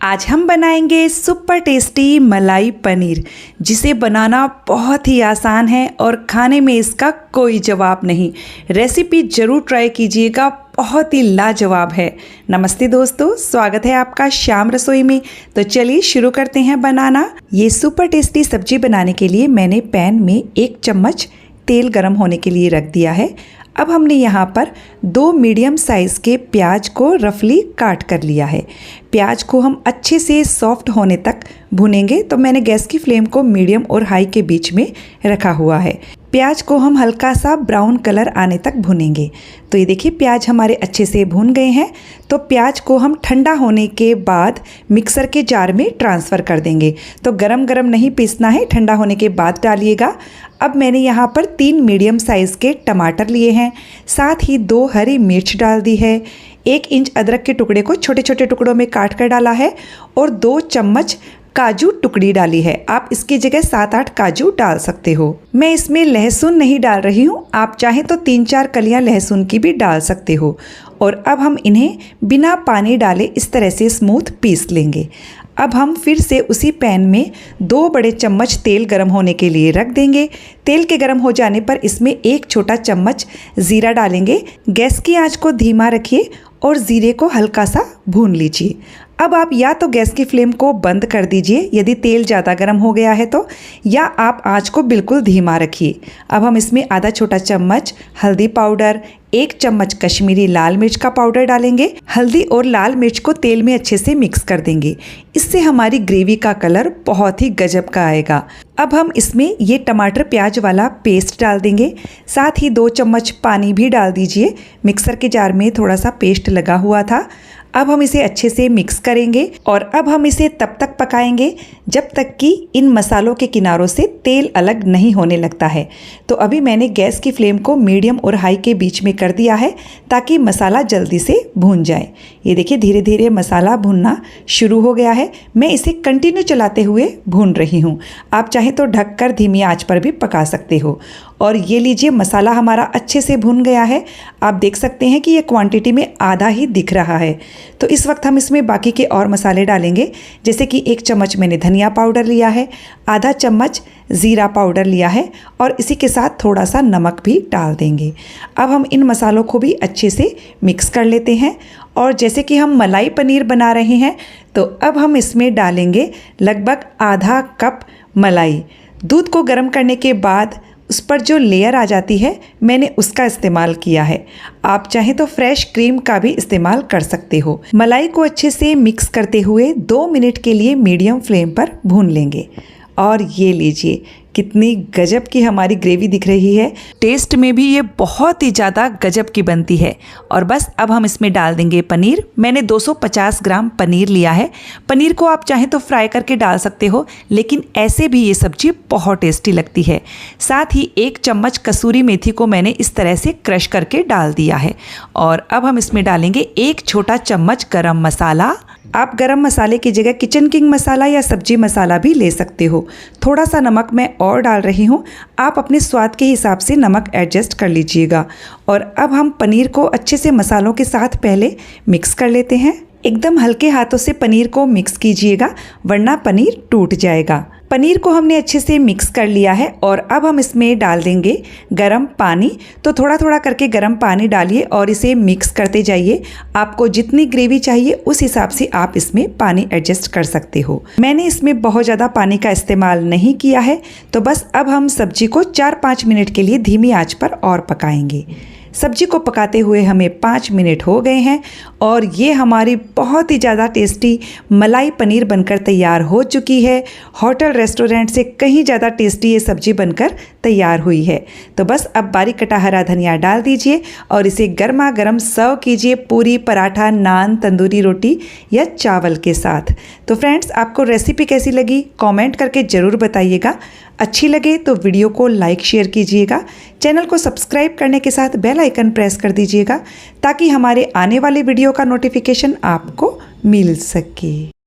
आज हम बनाएंगे सुपर टेस्टी मलाई पनीर, जिसे बनाना बहुत ही आसान है और खाने में इसका कोई जवाब नहीं। रेसिपी ज़रूर ट्राई कीजिएगा, बहुत ही लाजवाब है। नमस्ते दोस्तों, स्वागत है आपका श्याम रसोई में। तो चलिए शुरू करते हैं बनाना। ये सुपर टेस्टी सब्जी बनाने के लिए मैंने पैन में 1 चम्मच तेल गरम होने के लिए रख दिया है। अब हमने यहाँ पर 2 मीडियम साइज़ के प्याज को रफली काट कर लिया है। प्याज को हम अच्छे से सॉफ्ट होने तक भुनेंगे, तो मैंने गैस की फ्लेम को मीडियम और हाई के बीच में रखा हुआ है। प्याज को हम हल्का सा ब्राउन कलर आने तक भुनेंगे। तो ये देखिए प्याज हमारे अच्छे से भून गए हैं। तो प्याज को हम ठंडा होने के बाद मिक्सर के जार में ट्रांसफ़र कर देंगे। तो गरम गरम नहीं पीसना है, ठंडा होने के बाद डालिएगा। अब मैंने यहाँ पर 3 मीडियम साइज़ के टमाटर लिए हैं, साथ ही 2 हरी मिर्च डाल दी है। 1 इंच अदरक के टुकड़े को छोटे छोटे टुकड़ों में काट कर डाला है और 2 चम्मच काजू टुकड़ी डाली है। आप इसकी जगह 7-8 काजू डाल सकते हो। मैं इसमें लहसुन नहीं डाल रही हूँ, आप चाहें तो 3-4 कलियाँ लहसुन की भी डाल सकते हो। और अब हम इन्हें बिना पानी डाले इस तरह से स्मूथ पीस लेंगे। अब हम फिर से उसी पैन में 2 बड़े चम्मच तेल गरम होने के लिए रख देंगे। तेल के गरम हो जाने पर इसमें 1 छोटा चम्मच ज़ीरा डालेंगे। गैस की आंच को धीमा रखिए और ज़ीरे को हल्का सा भून लीजिए। अब आप या तो गैस की फ्लेम को बंद कर दीजिए यदि तेल ज़्यादा गर्म हो गया है तो, या आप आंच को बिल्कुल धीमा रखिए। अब हम इसमें आधा छोटा चम्मच हल्दी पाउडर, 1 चम्मच कश्मीरी लाल मिर्च का पाउडर डालेंगे। हल्दी और लाल मिर्च को तेल में अच्छे से मिक्स कर देंगे। इससे हमारी ग्रेवी का कलर बहुत ही गजब का आएगा। अब हम इसमें ये टमाटर प्याज वाला पेस्ट डाल देंगे। साथ ही 2 चम्मच पानी भी डाल दीजिए। मिक्सर के जार में थोड़ा सा पेस्ट लगा हुआ था। अब हम इसे अच्छे से मिक्स करेंगे और अब हम इसे तब तक पकाएंगे जब तक कि इन मसालों के किनारों से तेल अलग नहीं होने लगता है। तो अभी मैंने गैस की फ्लेम को मीडियम और हाई के बीच में कर दिया है ताकि मसाला जल्दी से भून जाए। ये देखिए धीरे धीरे मसाला भुनना शुरू हो गया है। मैं इसे कंटिन्यू चलाते हुए भून रही हूँ। आप चाहें तो ढककर धीमी आंच पर भी पका सकते हो। और ये लीजिए मसाला हमारा अच्छे से भुन गया है। आप देख सकते हैं कि ये क्वांटिटी में आधा ही दिख रहा है। तो इस वक्त हम इसमें बाकी के और मसाले डालेंगे, जैसे कि 1 चम्मच मैंने धनिया पाउडर लिया है, आधा चम्मच ज़ीरा पाउडर लिया है और इसी के साथ थोड़ा सा नमक भी डाल देंगे। अब हम इन मसालों को भी अच्छे से मिक्स कर लेते हैं। और जैसे कि हम मलाई पनीर बना रहे हैं, तो अब हम इसमें डालेंगे लगभग आधा कप मलाई। दूध को गर्म करने के बाद उस पर जो लेयर आ जाती है, मैंने उसका इस्तेमाल किया है। आप चाहें तो फ्रेश क्रीम का भी इस्तेमाल कर सकते हो। मलाई को अच्छे से मिक्स करते हुए 2 मिनट के लिए मीडियम फ्लेम पर भून लेंगे। और ये लीजिए कितनी गजब की हमारी ग्रेवी दिख रही है। टेस्ट में भी ये बहुत ही ज़्यादा गजब की बनती है। और बस अब हम इसमें डाल देंगे पनीर। मैंने 250 ग्राम पनीर लिया है। पनीर को आप चाहें तो फ्राई करके डाल सकते हो, लेकिन ऐसे भी ये सब्जी बहुत टेस्टी लगती है। साथ ही 1 चम्मच कसूरी मेथी को मैंने इस तरह से क्रश करके डाल दिया है। और अब हम इसमें डालेंगे 1 छोटा चम्मच गरम मसाला। आप गरम मसाले की जगह किचन किंग मसाला या सब्जी मसाला भी ले सकते हो। थोड़ा सा नमक मैं और डाल रही हूँ, आप अपने स्वाद के हिसाब से नमक एडजस्ट कर लीजिएगा। और अब हम पनीर को अच्छे से मसालों के साथ पहले मिक्स कर लेते हैं। एकदम हल्के हाथों से पनीर को मिक्स कीजिएगा, वरना पनीर टूट जाएगा। पनीर को हमने अच्छे से मिक्स कर लिया है और अब हम इसमें डाल देंगे गरम पानी। तो थोड़ा थोड़ा करके गरम पानी डालिए और इसे मिक्स करते जाइए। आपको जितनी ग्रेवी चाहिए उस हिसाब से आप इसमें पानी एडजस्ट कर सकते हो। मैंने इसमें बहुत ज़्यादा पानी का इस्तेमाल नहीं किया है। तो बस अब हम सब्जी को 4-5 मिनट के लिए धीमी आंच पर और पकाएंगे। सब्जी को पकाते हुए हमें 5 मिनट हो गए हैं और ये हमारी बहुत ही ज़्यादा टेस्टी मलाई पनीर बनकर तैयार हो चुकी है। होटल रेस्टोरेंट से कहीं ज़्यादा टेस्टी ये सब्जी बनकर तैयार हुई है। तो बस अब बारीक कटा हरा धनिया डाल दीजिए और इसे गर्मा गर्म सर्व कीजिए पूरी, पराठा, नान, तंदूरी रोटी या चावल के साथ। तो फ्रेंड्स, आपको रेसिपी कैसी लगी कमेंट करके ज़रूर बताइएगा। अच्छी लगे तो वीडियो को लाइक शेयर कीजिएगा। चैनल को सब्सक्राइब करने के साथ बेल आइकन प्रेस कर दीजिएगा ताकि हमारे आने वाले वीडियो का नोटिफिकेशन आपको मिल सके।